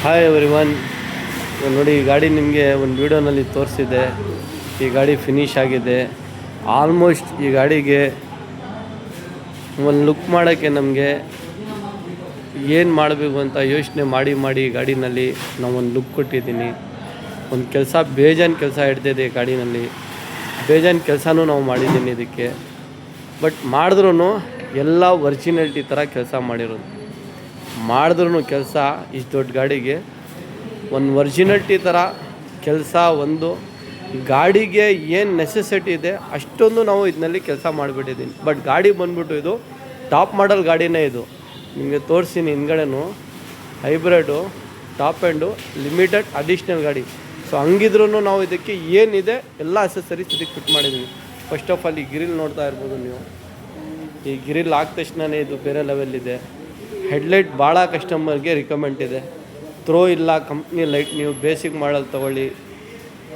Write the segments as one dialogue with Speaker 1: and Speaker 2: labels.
Speaker 1: Hi everyone. ನೋಡಿ, ಈ ಗಾಡಿ ನಿಮಗೆ ಒಂದು ವೀಡಿಯೋನಲ್ಲಿ ತೋರಿಸಿದೆ. ಈ ಗಾಡಿ ಫಿನಿಶ್ ಆಗಿದೆ. ಆಲ್ಮೋಸ್ಟ್ ಈ ಗಾಡಿಗೆ ಒಂದು ಲುಕ್ ಮಾಡೋಕ್ಕೆ ನಮಗೆ ಏನು ಮಾಡಬೇಕು ಅಂತ ಯೋಚನೆ ಮಾಡಿ ಈ ಗಾಡಿನಲ್ಲಿ ನಾವು ಒಂದು ಲುಕ್ ಕೊಟ್ಟಿದ್ದೀನಿ. ಒಂದು ಕೆಲಸ ಬೇಜಾನ್ ಕೆಲಸ ಹಿಡ್ದಿದೆ ಈ ಗಾಡಿನಲ್ಲಿ. ಬೇಜಾನ್ ಕೆಲಸನೂ ನಾವು ಮಾಡಿದ್ದೀನಿ ಇದಕ್ಕೆ. ಬಟ್ ಮಾಡಿದ್ರೂ ಎಲ್ಲ ಒರಿಜಿನಾಲಿಟಿ ಥರ ಕೆಲಸ ಮಾಡಿದ್ರೂ ಕೆಲಸ ಇಷ್ಟು ದೊಡ್ಡ ಗಾಡಿಗೆ ಒಂದು ಒರಿಜಿನಾಲಿಟಿ ಥರ ಕೆಲಸ, ಒಂದು ಗಾಡಿಗೆ ಏನು ನೆಸೆಸಿಟಿ ಇದೆ ಅಷ್ಟೊಂದು ನಾವು ಇದರಲ್ಲಿ ಕೆಲಸ ಮಾಡಿಬಿಟ್ಟಿದ್ದೀನಿ. ಬಟ್ ಗಾಡಿ ಬಂದ್ಬಿಟ್ಟು ಇದು ಟಾಪ್ ಮಾಡಲ್ ಗಾಡಿನೇ. ಇದು ನಿಮಗೆ ತೋರಿಸ್ತೀನಿ. ಹಿಂದ್ಗಡೆನೂ hybrid, top and, limited additional ಗಾಡಿ. ಸೊ ಹಂಗಿದ್ರೂ ನಾವು ಇದಕ್ಕೆ ಏನಿದೆ ಎಲ್ಲ ಅಸೆಸರೀಸ್ ಇದಕ್ಕೆ ಫಿಟ್ ಮಾಡಿದ್ದೀವಿ. ಫಸ್ಟ್ ಆಫ್ ಆಲ್ ಈ ಗ್ರಿಲ್ ನೋಡ್ತಾ ಇರ್ಬೋದು ನೀವು. ಈ ಗ್ರಿಲ್ ಆದ ತಕ್ಷಣವೇ ಇದು ಬೇರೆ ಲೆವೆಲ್ ಇದೆ. ಹೆಡ್ಲೈಟ್ ಭಾಳ ಕಸ್ಟಮರ್ಗೆ ರಿಕಮೆಂಡ್ ಇದೆ. ಥ್ರೋ ಇಲ್ಲ ಕಂಪ್ನಿ ಲೈಟ್. ನೀವು ಬೇಸಿಕ್ ಮಾಡಲ್ ತೊಗೊಳ್ಳಿ,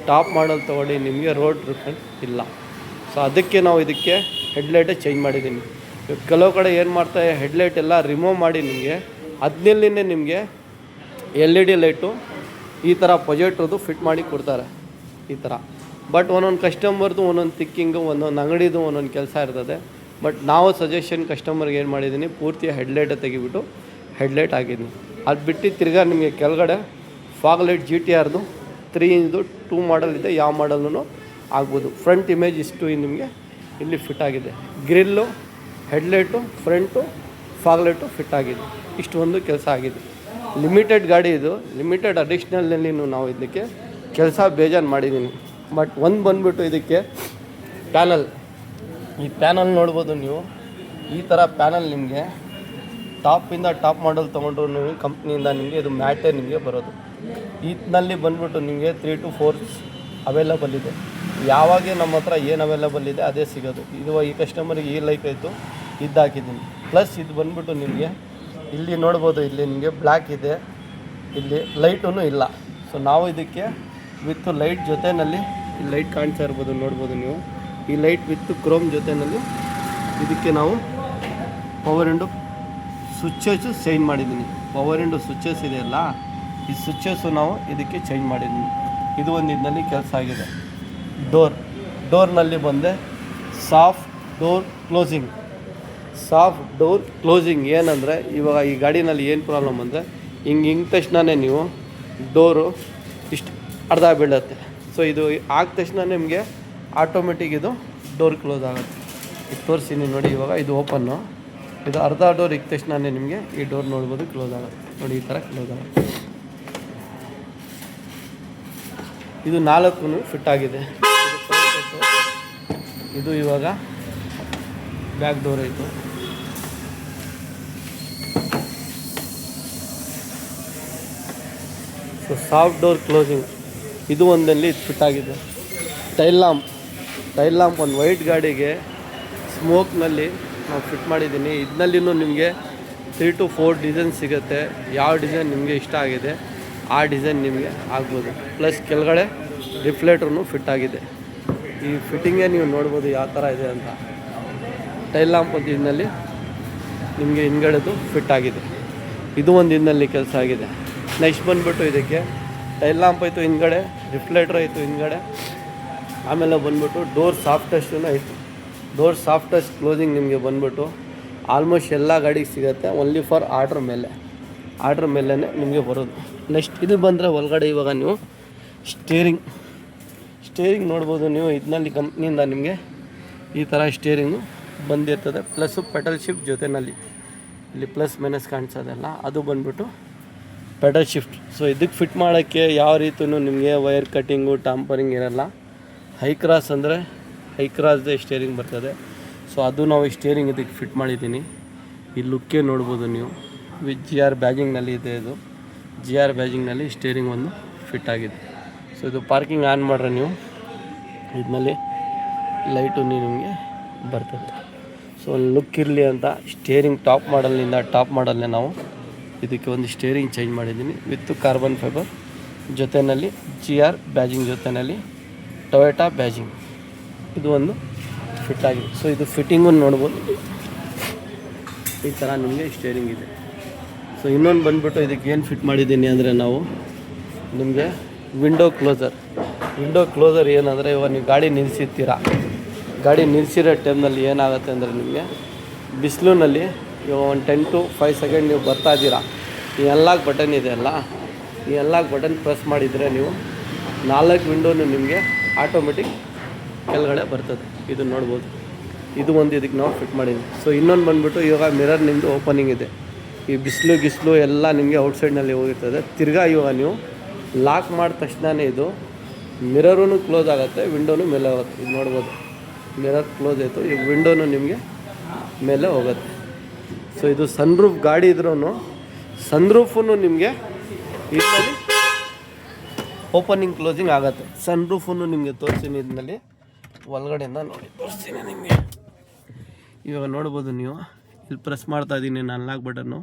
Speaker 1: ಟಾಪ್ ಮಾಡಲ್ ತೊಗೊಳ್ಳಿ, ನಿಮಗೆ ರೋಡ್ ರಿಫಂಡ್ ಇಲ್ಲ. ಸೊ ಅದಕ್ಕೆ ನಾವು ಇದಕ್ಕೆ ಹೆಡ್ಲೈಟೇ ಚೇಂಜ್ ಮಾಡಿದ್ದೀನಿ. ಕೆಲವು ಕಡೆ ಏನು ಮಾಡ್ತಾರೆ, ಹೆಡ್ಲೈಟ್ ಎಲ್ಲ ರಿಮೂವ್ ಮಾಡಿ ನಿಮಗೆ ಅದನ್ನಲ್ಲಿನೇ ನಿಮಗೆ LED ಲೈಟು ಈ ಥರ ಪ್ರೊಜೆಕ್ಟ್ರದ್ದು ಫಿಟ್ ಮಾಡಿ ಕೊಡ್ತಾರೆ ಈ ಥರ. ಬಟ್ ಒಂದೊಂದು ಕಸ್ಟಮರ್ದು ಒಂದೊಂದು ಥಿಕ್ಕಿಂಗು, ಒಂದೊಂದು ಅಂಗಡಿದು ಒಂದೊಂದು ಕೆಲಸ ಇರ್ತದೆ. ಬಟ್ ನಾವು ಸಜೆಷನ್ ಕಸ್ಟಮರ್ಗೆ ಏನು ಮಾಡಿದ್ದೀನಿ, ಪೂರ್ತಿ ಹೆಡ್ಲೈಟೇ ತೆಗಿಬಿಟ್ಟು ಹೆಡ್ಲೈಟ್ ಹಾಕಿದ್ದೀನಿ. ಅದು ಬಿಟ್ಟು ತಿರ್ಗಾ ನಿಮಗೆ ಕೆಳಗಡೆ ಫಾಗ್ ಲೈಟ್ GTRದು 3 2 ಮಾಡಲ್ ಇದೆ. ಯಾವ ಮಾಡಲ್ಲೂ ಆಗ್ಬೋದು. ಫ್ರಂಟ್ ಇಮೇಜ್ ಇಷ್ಟು ನಿಮಗೆ ಇಲ್ಲಿ ಫಿಟ್ ಆಗಿದೆ. Grill, headlight, front, fog light fit ಆಗಿದೆ. ಇಷ್ಟು ಒಂದು ಕೆಲಸ ಆಗಿದೆ. ಲಿಮಿಟೆಡ್ ಗಾಡಿ ಇದು. ಲಿಮಿಟೆಡ್ ಅಡಿಷ್ನಲ್ನಲ್ಲಿ ನಾವು ಇದಕ್ಕೆ ಕೆಲಸ ಬೇಜಾನ್ ಮಾಡಿದ್ದೀನಿ. ಬಟ್ ಒಂದು ಬಂದುಬಿಟ್ಟು ಇದಕ್ಕೆ ಪ್ಯಾನಲ್. ಈ ಪ್ಯಾನಲ್ ನೋಡ್ಬೋದು ನೀವು. ಈ ಥರ ಪ್ಯಾನಲ್ ನಿಮಗೆ ಟಾಪಿಂದ ಟಾಪ್ ಮಾಡಲ್ ತೊಗೊಂಡ್ರು ನೀವು ಕಂಪ್ನಿಯಿಂದ ನಿಮಗೆ ಇದು ಮ್ಯಾಟೇ ನಿಮಗೆ ಬರೋದು. ಇದರಲ್ಲಿ ಬಂದುಬಿಟ್ಟು ನಿಮಗೆ 3 to 4 ಅವೈಲಬಲ್ ಇದೆ. ಯಾವಾಗ ನಮ್ಮ ಹತ್ರ ಏನು ಅವೈಲಬಲ್ ಇದೆ ಅದೇ ಸಿಗೋದು. ಇದು ಈ ಕಸ್ಟಮರಿಗೆ ಈ ಲೈಕ್ ಆಯಿತು, ಇದು ಹಾಕಿದ್ದೀನಿ. ಪ್ಲಸ್ ಇದು ಬಂದುಬಿಟ್ಟು ನಿಮಗೆ ಇಲ್ಲಿ ನೋಡ್ಬೋದು, ಇಲ್ಲಿ ನಿಮಗೆ ಬ್ಲ್ಯಾಕ್ ಇದೆ, ಇಲ್ಲಿ ಲೈಟೂ ಇಲ್ಲ. ಸೊ ನಾವು ಇದಕ್ಕೆ ವಿತ್ ಲೈಟ್ ಜೊತೆಯಲ್ಲಿ ಈ ಲೈಟ್ ಕಾಣಿಸ್ತಾ ಇರ್ಬೋದು, ನೋಡ್ಬೋದು ನೀವು. ಈ ಲೈಟ್ ವಿತ್ ಕ್ರೋಮ್ ಜೊತೆಯಲ್ಲಿ ಇದಕ್ಕೆ ನಾವು ಪವರ್ ವಿಂಡೋ ಸ್ವಿಚಸ್ಸು ಚೇಂಜ್ ಮಾಡಿದ್ದೀನಿ. ಪವರ್ ವಿಂಡೋ ಸ್ವಿಚಸ್ ಇದೆಯಲ್ಲ, ಈ ಸ್ವಿಚಸ್ಸು ನಾವು ಇದಕ್ಕೆ ಚೇಂಜ್ ಮಾಡಿದ್ದೀನಿ. ಇದು ಒಂದು ಇದರಲ್ಲಿ ಕೆಲಸ ಆಗಿದೆ. ಡೋರ್ನಲ್ಲಿ ಬಂದೆ ಸಾಫ್ಟ್ ಡೋರ್ ಕ್ಲೋಸಿಂಗ್. ಏನಂದರೆ ಇವಾಗ ಈ ಗಾಡಿನಲ್ಲಿ ಏನು ಪ್ರಾಬ್ಲಮ್ ಅಂದರೆ, ಹಿಂಗೆ ತಕ್ಷಣವೇ ನೀವು ಡೋರು ಇಷ್ಟು ಅರ್ಧ ಬೀಳುತ್ತೆ. ಸೊ ಇದು ಆದ ತಕ್ಷಣ ನಿಮಗೆ ಆಟೋಮೆಟಿಕ್ ಇದು ಡೋರ್ ಕ್ಲೋಸ್ ಆಗುತ್ತೆ. ಇದು ತೋರಿಸ್ತೀನಿ ನೋಡಿ. ಇವಾಗ ಇದು ಓಪನ್ನು, ಇದು ಅರ್ಧ ಡೋರ್ ಇದ್ದ ತಕ್ಷಣ ನಿಮಗೆ ಈ ಡೋರ್ ನೋಡ್ಬೋದು ಕ್ಲೋಸ್ ಆಗುತ್ತೆ. ನೋಡಿ, ಈ ಥರ ಕ್ಲೋಸ್ ಆಗುತ್ತೆ. ಇದು 4 ಫಿಟ್ ಆಗಿದೆ. ಇದು ಇವಾಗ ಬ್ಯಾಕ್ ಡೋರ್ ಆಯಿತು. ಸೊ ಸಾಫ್ಟ್ ಡೋರ್ ಕ್ಲೋಸಿಂಗ್ ಇದು ಒಂದಲ್ಲಿ ಇದು ಫಿಟ್ ಆಗಿದೆ. ಟೈಲ್ ಲ್ಯಾಂಪ್ ಒಂದು ವೈಟ್ ಗಾಡಿಗೆ ಸ್ಮೋಕ್ನಲ್ಲಿ ನಾವು ಫಿಟ್ ಮಾಡಿದ್ದೀನಿ. ಇದರಲ್ಲಿನೂ ನಿಮಗೆ 3 to 4 ಡಿಸೈನ್ ಸಿಗುತ್ತೆ. ಯಾವ ಡಿಸೈನ್ ನಿಮಗೆ ಇಷ್ಟ ಆಗಿದೆ ಆ ಡಿಸೈನ್ ನಿಮಗೆ ಆಗ್ಬೋದು. ಪ್ಲಸ್ ಕೆಳಗಡೆ ರಿಫ್ಲೆಕ್ಟ್ರೂ ಫಿಟ್ ಆಗಿದೆ. ಈ ಫಿಟ್ಟಿಂಗೇ ನೀವು ನೋಡ್ಬೋದು ಯಾವ ಥರ ಇದೆ ಅಂತ. ಟೈಲ್ ಲ್ಯಾಂಪ್ ಒಂದು ಇದರಲ್ಲಿ ನಿಮಗೆ ಹಿಂದ್ಗಡೆದು ಫಿಟ್ ಆಗಿದೆ. ಇದು ಒಂದು ಇದರಲ್ಲಿ ಕೆಲಸ ಆಗಿದೆ. ನೆಕ್ಸ್ಟ್ ಬಂದುಬಿಟ್ಟು ಇದಕ್ಕೆ ಟೈಲ್ ಲ್ಯಾಂಪ್ ಆಯಿತು ಹಿಂದ್ಗಡೆ, ರಿಫ್ಲೆಕ್ಟ್ರ್ ಆಯಿತು ಹಿಂದ್ಗಡೆ. ಆಮೇಲೆ ಬಂದುಬಿಟ್ಟು ಡೋರ್ ಸಾಫ್ಟ್ ಟಚ್ನೂ ಆಯಿತು. ಡೋರ್ ಸಾಫ್ಟ್ ಟಚ್ ಕ್ಲೋಸಿಂಗ್ ನಿಮಗೆ ಬಂದುಬಿಟ್ಟು ಆಲ್ಮೋಸ್ಟ್ ಎಲ್ಲ ಗಾಡಿಗೆ ಸಿಗುತ್ತೆ. ಓನ್ಲಿ ಫಾರ್ ಆರ್ಡ್ರ್ ಮೇಲೇ ನಿಮಗೆ ಬರೋದು. ನೆಕ್ಸ್ಟ್ ಇದು ಬಂದರೆ ಒಳಗಡೆ ಇವಾಗ ನೀವು ಸ್ಟೇರಿಂಗ್ ನೋಡ್ಬೋದು ನೀವು. ಇದರಲ್ಲಿ ಕಂಪ್ನಿಯಿಂದ ನಿಮಗೆ ಈ ಥರ ಸ್ಟೇರಿಂಗು ಬಂದಿರ್ತದೆ. ಪ್ಲಸ್ಸು ಪೆಡಲ್ ಶಿಫ್ಟ್ ಜೊತೆಯಲ್ಲಿ ಇಲ್ಲಿ ಪ್ಲಸ್ ಮೈನಸ್ ಕಾಣಿಸೋದಲ್ಲ, ಅದು ಬಂದುಬಿಟ್ಟು ಪೆಡಲ್ ಶಿಫ್ಟ್. ಸೊ ಇದಕ್ಕೆ ಫಿಟ್ ಮಾಡೋಕ್ಕೆ ಯಾವ ರೀತಿಯೂ ನಿಮಗೆ ವೈರ್ ಕಟ್ಟಿಂಗು, ಟಾಂಪರಿಂಗ್ ಇರೋಲ್ಲ. ಹೈ ಕ್ರಾಸ್ದೇ ಸ್ಟೇರಿಂಗ್ ಬರ್ತದೆ. ಸೊ ಅದು ನಾವು ಸ್ಟೇರಿಂಗ್ ಇದಕ್ಕೆ ಫಿಟ್ ಮಾಡಿದ್ದೀನಿ. ಈ ಲುಕ್ಕೇ ನೋಡ್ಬೋದು ನೀವು. ವಿತ್ GR ಬ್ಯಾಜಿಂಗ್ನಲ್ಲಿ ಇದೆ. ಇದು GR ಬ್ಯಾಜಿಂಗ್ನಲ್ಲಿ ಸ್ಟೇರಿಂಗ್ ಒಂದು ಫಿಟ್ ಆಗಿದೆ. ಸೊ ಇದು ಪಾರ್ಕಿಂಗ್ ಆನ್ ಮಾಡ್ರೆ ನೀವು ಇದರಲ್ಲಿ ಲೈಟು ನಿಮಗೆ ಬರ್ತದೆ. ಸೊ ಲುಕ್ ಇರಲಿ ಅಂತ ಸ್ಟೇರಿಂಗ್ ಟಾಪ್ ಮಾಡಲ್ನೇ ನಾವು ಇದಕ್ಕೆ ಒಂದು ಸ್ಟೇರಿಂಗ್ ಚೇಂಜ್ ಮಾಡಿದ್ದೀನಿ. ವಿತ್ ಕಾರ್ಬನ್ ಫೈಬರ್ ಜೊತೆಯಲ್ಲಿ GR ಬ್ಯಾಜಿಂಗ್ ಜೊತೆಯಲ್ಲಿ ಟೊಯೋಟಾ ಬ್ಯಾಜಿಂಗ್ ಇದು ಒಂದು ಫಿಟ್ ಆಗಿದೆ. ಸೊ ಇದು ಫಿಟ್ಟಿಂಗು ನೋಡ್ಬೋದು. ಈ ಥರ ನಿಮಗೆ ಸ್ಟೇರಿಂಗ್ ಇದೆ. ಸೊ ಸೊ ಇನ್ನೊಂದು ಬಂದುಬಿಟ್ಟು ಇದಕ್ಕೆ ಏನು ಫಿಟ್ ಮಾಡಿದ್ದೀನಿ ಅಂದರೆ ನಾವು ನಿಮಗೆ ವಿಂಡೋ ಕ್ಲೋಸರ್ ಏನಂದರೆ ಇವಾಗ ನೀವು ಗಾಡಿ ನಿಲ್ಲಿಸಿರ್ತೀರ, ಗಾಡಿ ನಿಲ್ಲಿಸಿರೋ ಟೈಮ್ನಲ್ಲಿ ಏನಾಗುತ್ತೆ ಅಂದರೆ ನಿಮಗೆ ಬಿಸಿಲಿನಲ್ಲಿ ಇವಾಗ ಒಂದು 10 to 5 ಸೆಕೆಂಡ್ ನೀವು ಬರ್ತಾ ಇದ್ದೀರಾ, ಈ ಅನ್ಲಾಕ್ ಬಟನ್ ಇದೆ ಅಲ್ಲ, ಈ ಅನ್ಲಾಕ್ ಬಟನ್ ಪ್ರೆಸ್ ಮಾಡಿದರೆ ನೀವು 4 ವಿಂಡೋನು ನಿಮಗೆ ಆಟೋಮೆಟಿಕ್ ಕೆಳಗಡೆ ಬರ್ತದೆ. ಇದು ನೋಡ್ಬೋದು, ಇದು ಒಂದು ಇದಕ್ಕೆ ನಾವು ಫಿಟ್ ಮಾಡಿದ್ವಿ. ಸೊ ಇನ್ನೊಂದು ಬಂದುಬಿಟ್ಟು ಇವಾಗ ಮಿರರ್ ನಿಮ್ಮದು ಓಪನಿಂಗ್ ಇದೆ, ಈ ಬಿಸಿಲು ಎಲ್ಲ ನಿಮಗೆ ಔಟ್ಸೈಡ್ನಲ್ಲಿ ಹೋಗಿರ್ತದೆ. ತಿರ್ಗಾ ಇವಾಗ ನೀವು ಲಾಕ್ ಮಾಡಿದ ತಕ್ಷಣವೇ ಇದು ಮಿರರೂ ಕ್ಲೋಸ್ ಆಗುತ್ತೆ, ವಿಂಡೋನು ಮೇಲೆ ಹೋಗುತ್ತೆ. ಇದು ನೋಡ್ಬೋದು, ಮಿರರ್ ಕ್ಲೋಸ್ ಆಯಿತು, ಈಗ ವಿಂಡೋನು ನಿಮಗೆ ಮೇಲೆ ಹೋಗುತ್ತೆ. ಸೊ ಇದು ಸನ್ರೂಫ್ ಗಾಡಿ ಇದ್ರೂ ಸನ್ರೂಫೂ ನಿಮಗೆ ಇದರಲ್ಲಿ ಓಪನಿಂಗ್ ಕ್ಲೋಸಿಂಗ್ ಆಗುತ್ತೆ. ಸನ್ರೂಫೂ ನಿಮಗೆ ತೋರಿಸ್ತೀನಿ, ಇದರಲ್ಲಿ ಒಳಗಡೆಯಿಂದ ನೋಡಿ ತೋರಿಸ್ತೀನಿ ನಿಮಗೆ. ಇವಾಗ ನೋಡ್ಬೋದು ನೀವು, ಇಲ್ಲಿ ಪ್ರೆಸ್ ಮಾಡ್ತಾ ಇದ್ದೀನಿ ನಾನು ಲಾಕ್ ಬಟನ್ನು.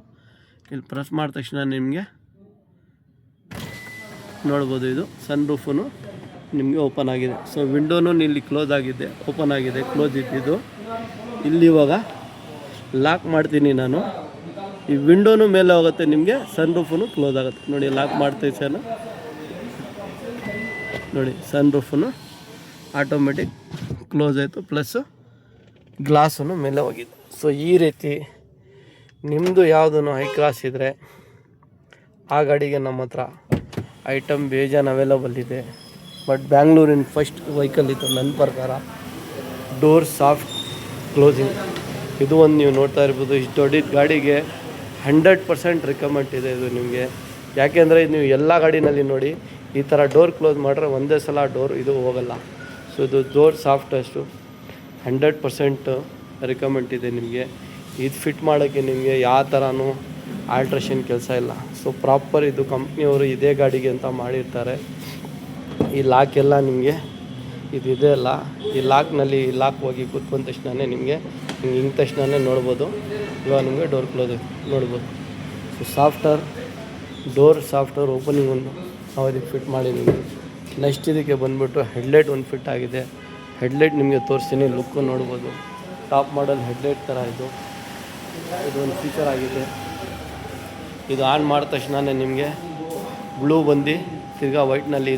Speaker 1: ಇಲ್ಲಿ ಪ್ರೆಸ್ ಮಾಡಿದ ತಕ್ಷಣ ನಿಮಗೆ ನೋಡ್ಬೋದು ಇದು ಸನ್ರೂಫೂ ನಿಮಗೆ ಓಪನ್ ಆಗಿದೆ. ಸೊ ವಿಂಡೋನು ಇಲ್ಲಿ ಕ್ಲೋಸ್ ಆಗಿದೆ, ಓಪನ್ ಆಗಿದೆ, ಕ್ಲೋಸ್ ಇದ್ದಿದ್ದು. ಇಲ್ಲಿ ಇವಾಗ ಲಾಕ್ ಮಾಡ್ತೀನಿ ನಾನು, ಈ ವಿಂಡೋನು ಮೇಲೆ ಹೋಗುತ್ತೆ, ನಿಮಗೆ ಸನ್ರೂಫೂ ಕ್ಲೋಸ್ ಆಗುತ್ತೆ. ನೋಡಿ ಲಾಕ್ ಮಾಡ್ತೀವಿ ಸರ್, ನೋಡಿ ಸನ್ರೂಫೂ ಆಟೋಮೆಟಿಕ್ ಕ್ಲೋಸ್ ಆಯಿತು, ಪ್ಲಸ್ಸು ಗ್ಲಾಸನ್ನು ಮೇಲೆ ಹೋಗಿದೆ. ಸೊ ಈ ರೀತಿ ನಿಮ್ಮದು ಯಾವುದೂ ಹೈ ಕ್ಲಾಸ್ ಇದ್ದರೆ ಆ ಗಾಡಿಗೆ ನಮ್ಮ ಹತ್ರ ಐಟಮ್ ಬೇಜಾನ್ ಅವೈಲಬಲ್ ಇದೆ. ಬಟ್ ಬ್ಯಾಂಗ್ಳೂರಿನ ಫಸ್ಟ್ ವೆಹಿಕಲ್ ಇತ್ತು ನನ್ನ ಪ್ರಕಾರ, ಡೋರ್ ಸಾಫ್ಟ್ ಕ್ಲೋಸಿಂಗ್. ಇದು ಒಂದು ನೀವು ನೋಡ್ತಾ ಇರ್ಬೋದು, ಇಷ್ಟು ದೊಡ್ಡ ಗಾಡಿಗೆ 100% ರಿಕಮೆಂಡ್ ಇದೆ ಇದು ನಿಮಗೆ. ಯಾಕೆಂದರೆ ನೀವು ಎಲ್ಲ ಗಾಡಿನಲ್ಲಿ ನೋಡಿ ಈ ಥರ ಡೋರ್ ಕ್ಲೋಸ್ ಮಾಡಿದ್ರೆ ಒಂದೇ ಸಲ ಡೋರ್ ಇದು ಹೋಗಲ್ಲ. ಸೊ ಇದು ಡೋರ್ ಸಾಫ್ಟಸ್ಟು 100% ರಿಕಮೆಂಡ್ ಇದೆ ನಿಮಗೆ. ಇದು ಫಿಟ್ ಮಾಡೋಕ್ಕೆ ನಿಮಗೆ ಯಾವ ಥರನೂ ಆಲ್ಟ್ರೇಷನ್ ಕೆಲಸ ಇಲ್ಲ. ಸೊ ಪ್ರಾಪರ್ ಇದು ಕಂಪ್ನಿಯವರು ಇದೇ ಗಾಡಿಗೆ ಅಂತ ಮಾಡಿರ್ತಾರೆ. ಈ ಲಾಕ್ ಎಲ್ಲ ನಿಮಗೆ ಇದೆ ಅಲ್ಲ, ಈ ಲಾಕ್ನಲ್ಲಿ ಲಾಕ್ ಹೋಗಿ ಕೂತ್ಕೊಂಡ ತಕ್ಷಣವೇ ನಿಮಗೆ ಹಿಂಗೆ ತಕ್ಷಣವೇ ನೋಡ್ಬೋದು. ಇವಾಗ ನಿಮಗೆ ಡೋರ್ ಕ್ಲೋಸ್ ನೋಡ್ಬೋದು. ಸೊ ಡೋರ್ ಸಾಫ್ಟ್ವೇರ್ ಓಪನಿಂಗ್ ಒಂದು ನಾವು ಇದಕ್ಕೆ ಫಿಟ್ ಮಾಡಿದ್ದೀವಿ. ನೆಕ್ಸ್ಟ್ ಇದಕ್ಕೆ ಬಂದುಬಿಟ್ಟು ಹೆಡ್ಲೈಟ್ ಒಂದು ಫಿಟ್ ಆಗಿದೆ. ಹೆಡ್ಲೈಟ್ ನಿಮಗೆ ತೋರಿಸ್ತೀನಿ, ಲುಕ್ಕು ನೋಡ್ಬೋದು. ಟಾಪ್ ಮಾಡಲ್ ಹೆಡ್ಲೈಟ್ ಥರ ಇದು ಒಂದು ಫೀಚರ್ ಆಗಿದೆ. ಇದು ಆನ್ ಮಾಡಿದ ತಕ್ಷಣವೇ ನಿಮಗೆ ಬ್ಲೂ ಬಂದು ತಿರ್ಗಾ ವೈಟ್ನಲ್ಲಿ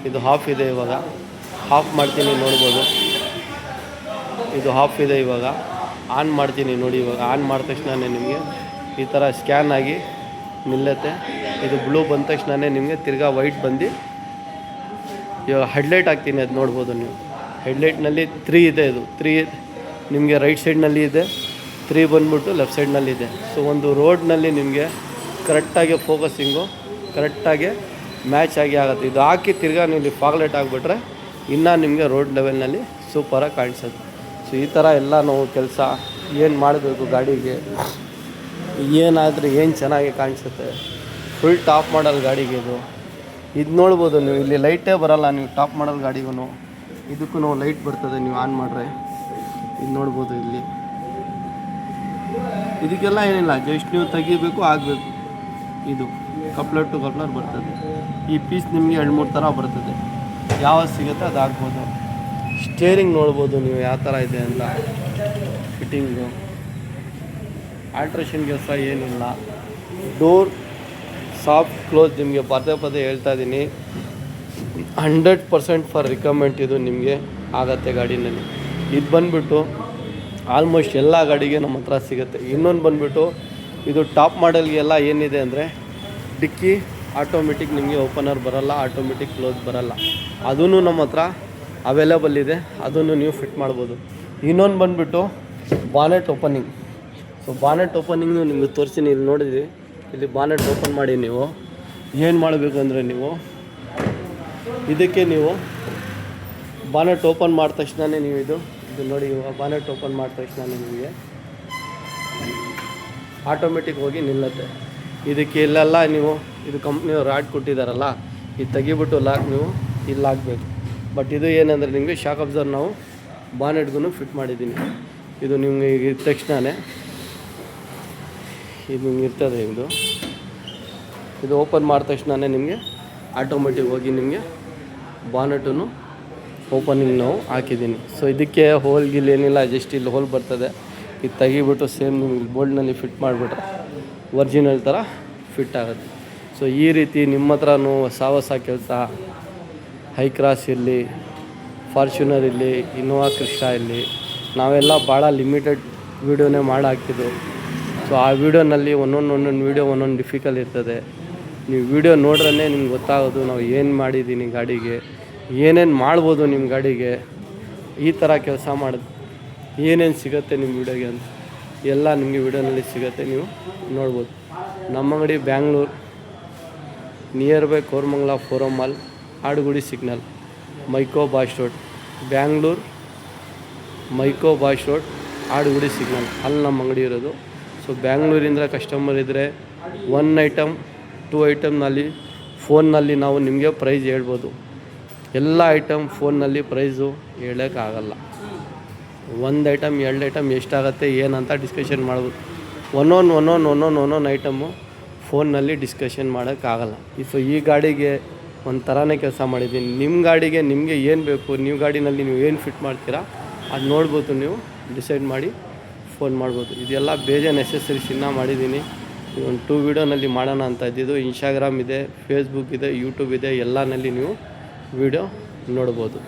Speaker 1: ಇದು ಹಾಫ್ ಇದೆ. ಇವಾಗ ಆಫ್ ಮಾಡ್ತೀನಿ ನೋಡ್ಬೋದು, ಇದು ಹಾಫ್ ಇದೆ. ಇವಾಗ ಆನ್ ಮಾಡ್ತೀನಿ ನೋಡಿ. ಇವಾಗ ಆನ್ ಮಾಡಿದ ತಕ್ಷಣವೇ ನಿಮಗೆ ಈ ಥರ ಸ್ಕ್ಯಾನ್ ಆಗಿ ನಿಲ್ಲುತ್ತೆ. ಇದು ಬ್ಲೂ ಬಂದ ತಕ್ಷಣವೇ ನಿಮಗೆ ತಿರ್ಗಾ ವೈಟ್ ಬಂದು ಇವಾಗ ಹೆಡ್ಲೈಟ್ ಹಾಕ್ತೀನಿ, ಅದು ನೋಡ್ಬೋದು ನೀವು. ಹೆಡ್ಲೈಟ್ನಲ್ಲಿ 3 ಇದೆ, ಇದು 3 ನಿಮಗೆ ರೈಟ್ ಸೈಡ್ನಲ್ಲಿ ಇದೆ, 3 ಬಂದ್ಬಿಟ್ಟು ಲೆಫ್ಟ್ ಸೈಡ್ನಲ್ಲಿ ಇದೆ. ಸೊ ಒಂದು ರೋಡ್ನಲ್ಲಿ ನಿಮಗೆ ಕರೆಕ್ಟಾಗಿ ಫೋಕಸಿಂಗು ಕರೆಕ್ಟಾಗಿ ಮ್ಯಾಚ್ ಆಗಿ ಆಗುತ್ತೆ. ಇದು ಹಾಕಿ ತಿರ್ಗಾ ನೀವು ಫಾಗ್ಲೈಟ್ ಆಗಿಬಿಟ್ರೆ ಇನ್ನೂ ನಿಮಗೆ ರೋಡ್ ಲೆವೆಲ್ನಲ್ಲಿ ಸೂಪರಾಗಿ ಕಾಣಿಸುತ್ತೆ. ಸೊ ಈ ಥರ ಎಲ್ಲ ನಾವು ಕೆಲಸ ಏನು ಮಾಡಬೇಕು ಗಾಡಿಗೆ, ಏನಾದರೆ ಏನು ಚೆನ್ನಾಗಿ ಕಾಣಿಸುತ್ತೆ. ಫುಲ್ ಟಾಪ್ ಮಾಡಲ್ ಗಾಡಿಗೆ ಇದು ನೋಡ್ಬೋದು ನೀವು. ಇಲ್ಲಿ ಲೈಟೇ ಬರೋಲ್ಲ ನೀವು ಟಾಪ್ ಮಾಡಲ್ ಗಾಡಿಗೂ, ಇದಕ್ಕೂ ಲೈಟ್ ಬರ್ತದೆ ನೀವು ಆನ್ ಮಾಡಿದ್ರೆ. ಇದು ನೋಡ್ಬೋದು ಇಲ್ಲಿ. ಇದಕ್ಕೆಲ್ಲ ಏನಿಲ್ಲ, ಜಸ್ಟ್ ನೀವು ತೆಗಿಬೇಕು ಆಗಬೇಕು. ಇದು ಕಪ್ಲರ್ ಟು ಕಪ್ಲರ್ ಬರ್ತದೆ. ಈ ಪೀಸ್ ನಿಮಗೆ 2-3 ಥರ ಬರ್ತದೆ, ಯಾವುದು ಸಿಗುತ್ತೆ ಅದು ಹಾಕ್ಬೋದು. ಸ್ಟೇರಿಂಗ್ ನೋಡ್ಬೋದು ನೀವು ಯಾವ ಥರ ಇದೆ ಅಂತ. ಫಿಟ್ಟಿಂಗು ಆಲ್ಟ್ರೇಷನ್ ಕೆಲಸ ಏನಿಲ್ಲ. ಡೋರ್ ಸಾಫ್ಟ್ ಕ್ಲೋಸ್ ನಿಮಗೆ ಪದೇ ಹೇಳ್ತಾ ಇದ್ದೀನಿ, 100% ಫಾರ್ ರಿಕಮೆಂಡ್ ಇದು ನಿಮಗೆ ಆಗತ್ತೆ ಗಾಡಿನಲ್ಲಿ. ಇದು ಬಂದುಬಿಟ್ಟು ಆಲ್ಮೋಸ್ಟ್ ಎಲ್ಲ ಗಾಡಿಗೆ ನಮ್ಮ ಹತ್ರ ಸಿಗುತ್ತೆ. ಇನ್ನೊಂದು ಬಂದುಬಿಟ್ಟು ಇದು ಟಾಪ್ ಮಾಡೆಲ್ಗೆಲ್ಲ ಏನಿದೆ ಅಂದರೆ ಡಿಕ್ಕಿ ಆಟೋಮೆಟಿಕ್ ನಿಮಗೆ ಓಪನರ್ ಬರೋಲ್ಲ, ಆಟೋಮೆಟಿಕ್ ಕ್ಲೋಸ್ ಬರೋಲ್ಲ. ಅದೂ ನಮ್ಮ ಹತ್ರ ಅವೈಲೇಬಲ್ ಇದೆ, ಅದನ್ನು ನೀವು ಫಿಟ್ ಮಾಡ್ಬೋದು. ಇನ್ನೊಂದು ಬಂದುಬಿಟ್ಟು ಬಾನೆಟ್ ಓಪನಿಂಗ್. ಸೊ ಬಾನೆಟ್ ಓಪನಿಂಗ್ನು ನಿಮಗೆ ತೋರಿಸ್ತೀನಿ. ಇಲ್ಲಿ ನೋಡಿದ್ವಿ, ಇಲ್ಲಿ ಬಾನೆಟ್ ಓಪನ್ ಮಾಡಿ ನೀವು ಏನು ಮಾಡಬೇಕು ಅಂದರೆ ನೀವು ಇದಕ್ಕೆ ನೀವು ಬಾನೆಟ್ ಓಪನ್ ಮಾಡಿದ ತಕ್ಷಣವೇ ನೀವು ಇದು ನೋಡಿ. ಬಾನೆಟ್ ಓಪನ್ ಮಾಡಿದ ತಕ್ಷಣ ನಿಮಗೆ ಆಟೋಮೆಟಿಕ್ ಹೋಗಿ ನಿಲ್ಲುತ್ತೆ. ಇದಕ್ಕೆ ಇಲ್ಲೆಲ್ಲ ನೀವು ಇದು ಕಂಪ್ನಿಯವ್ರು ರಾಡ್ ಕೊಟ್ಟಿದ್ದಾರಲ್ಲ, ಇದು ತೆಗಿಬಿಟ್ಟು ಲಾಕ್ ನೀವು ಇಲ್ಲಿ ಹಾಕಬೇಕು. ಬಟ್ ಇದು ಏನಂದರೆ ನಿಮಗೆ ಶಾಕ್ ಅಬ್ಸರ್ವ್ ನಾವು ಬಾನೆಟ್ಗೂ ಫಿಟ್ ಮಾಡಿದ್ದೀನಿ. ಇದು ನಿಮಗೆ ಇದ್ದ ತಕ್ಷಣವೇ ಇದು ನಿಮ್ಗೆ ಇರ್ತದೆ. ಇದು ಓಪನ್ ಮಾಡಿದ ತಕ್ಷಣವೇ ನಿಮಗೆ ಆಟೋಮೆಟಿಕ್ ಹೋಗಿ ನಿಮಗೆ ಬಾನೆಟನ್ನು ಓಪನಿಂಗ್ ನಾವು ಹಾಕಿದ್ದೀನಿ. ಸೊ ಇದಕ್ಕೆ ಹೋಲ್ ಗಿಲ್ ಏನಿಲ್ಲ, ಜಸ್ಟ್ ಇಲ್ಲಿ ಹೋಲ್ ಬರ್ತದೆ. ಇದು ತೆಗಿಬಿಟ್ಟು ಸೇಮ್ ನಿಮಗೆ ಬೋಲ್ಡ್ನಲ್ಲಿ ಫಿಟ್ ಮಾಡಿಬಿಟ್ರೆ ಒರಿಜಿನಲ್ ಥರ ಫಿಟ್ ಆಗುತ್ತೆ. ಸೊ ಈ ರೀತಿ ನಿಮ್ಮ ಹತ್ರನೂ ಹೊಸ ಕೆಲಸ, ಹೈ ಕ್ರಾಸ್ ಇರಲಿ, ಫಾರ್ಚುನರ್ ಇರಲಿ, ಇನ್ನೋವಾ ಕ್ರಿಸ್ಟಾ ಇರಲಿ, ನಾವೆಲ್ಲ ಭಾಳ ಲಿಮಿಟೆಡ್ ವೀಡಿಯೋನೇ ಹಾಕಿದ್ದು. ಸೊ ಆ ವೀಡಿಯೋನಲ್ಲಿ ಒಂದೊಂದು ವೀಡಿಯೋ ಒಂದೊಂದು ಡಿಫಿಕಲ್ಟ್ ಇರ್ತದೆ. ನೀವು ವೀಡಿಯೋ ನೋಡ್ರೇ ನಿಮ್ಗೆ ಗೊತ್ತಾಗೋದು ನಾವು ಏನು ಮಾಡಿದ್ದೀನಿ ಗಾಡಿಗೆ, ಏನೇನು ಮಾಡ್ಬೋದು ನಿಮ್ಮ ಗಾಡಿಗೆ, ಈ ಥರ ಕೆಲಸ ಮಾಡೋದು ಏನೇನು ಸಿಗುತ್ತೆ ನಿಮ್ಮ ವೀಡಿಯೋಗೆ ಅಂತ ಎಲ್ಲ ನಿಮಗೆ ವೀಡಿಯೋನಲ್ಲಿ ಸಿಗುತ್ತೆ, ನೀವು ನೋಡ್ಬೋದು. ನಮ್ಮ ಅಂಗಡಿ Bangalore, near by Koramangala forum mall, Adugodi signal, Mico boys road, Bangalore Mico boys road, Adugodi signal, ಅಲ್ಲಿ ನಮ್ಮ ಅಂಗಡಿ ಇರೋದು. ಸೊ ಬ್ಯಾಂಗ್ಳೂರಿಂದ ಕಸ್ಟಮರ್ ಇದ್ದರೆ 1 ಐಟಮ್ 2 ಐಟಮ್ನಲ್ಲಿ ಫೋನ್ನಲ್ಲಿ ನಾವು ನಿಮಗೆ ಪ್ರೈಸ್ ಹೇಳ್ಬೋದು. ಎಲ್ಲ ಐಟಮ್ ಫೋನ್ನಲ್ಲಿ ಪ್ರೈಸು ಹೇಳೋಕ್ಕಾಗಲ್ಲ. 1 ಐಟಮ್ 2 ಐಟಮ್ ಎಷ್ಟಾಗುತ್ತೆ ಏನಂತ ಡಿಸ್ಕಷನ್ ಮಾಡ್ಬೋದು. ಒಂದೊಂದು ಐಟಮು ಫೋನ್ನಲ್ಲಿ ಡಿಸ್ಕಷನ್ ಮಾಡೋಕ್ಕಾಗಲ್ಲ. ಸೊ ಈ ಗಾಡಿಗೆ ಒಂದು ಥರನೇ ಕೆಲಸ ಮಾಡಿದ್ದೀನಿ. ನಿಮ್ಮ ಗಾಡಿಗೆ ನಿಮಗೆ ಏನು ಬೇಕು, ನೀವು ಗಾಡಿನಲ್ಲಿ ನೀವು ಏನು ಫಿಟ್ ಮಾಡ್ತೀರಾ ಅದು ನೋಡ್ಬೋದು, ನೀವು ಡಿಸೈಡ್ ಮಾಡಿ ಫೋನ್ ಮಾಡ್ಬೋದು. ಇದೆಲ್ಲ ಬೇಜಾನ್ ಎಸೆಸರೀಸ್ ಇನ್ನೂ ಮಾಡಿದ್ದೀನಿ. ಒಂದು 2 ವೀಡಿಯೋನಲ್ಲಿ ಮಾಡೋಣ ಅಂತ ಇದ್ದಿದ್ದು. ಇನ್ಸ್ಟಾಗ್ರಾಮ್ ಇದೆ, ಫೇಸ್ಬುಕ್ ಇದೆ, ಯೂಟ್ಯೂಬ್ ಇದೆ, ಎಲ್ಲನಲ್ಲಿ ನೀವು ವೀಡಿಯೋ ನೋಡ್ಬೋದು.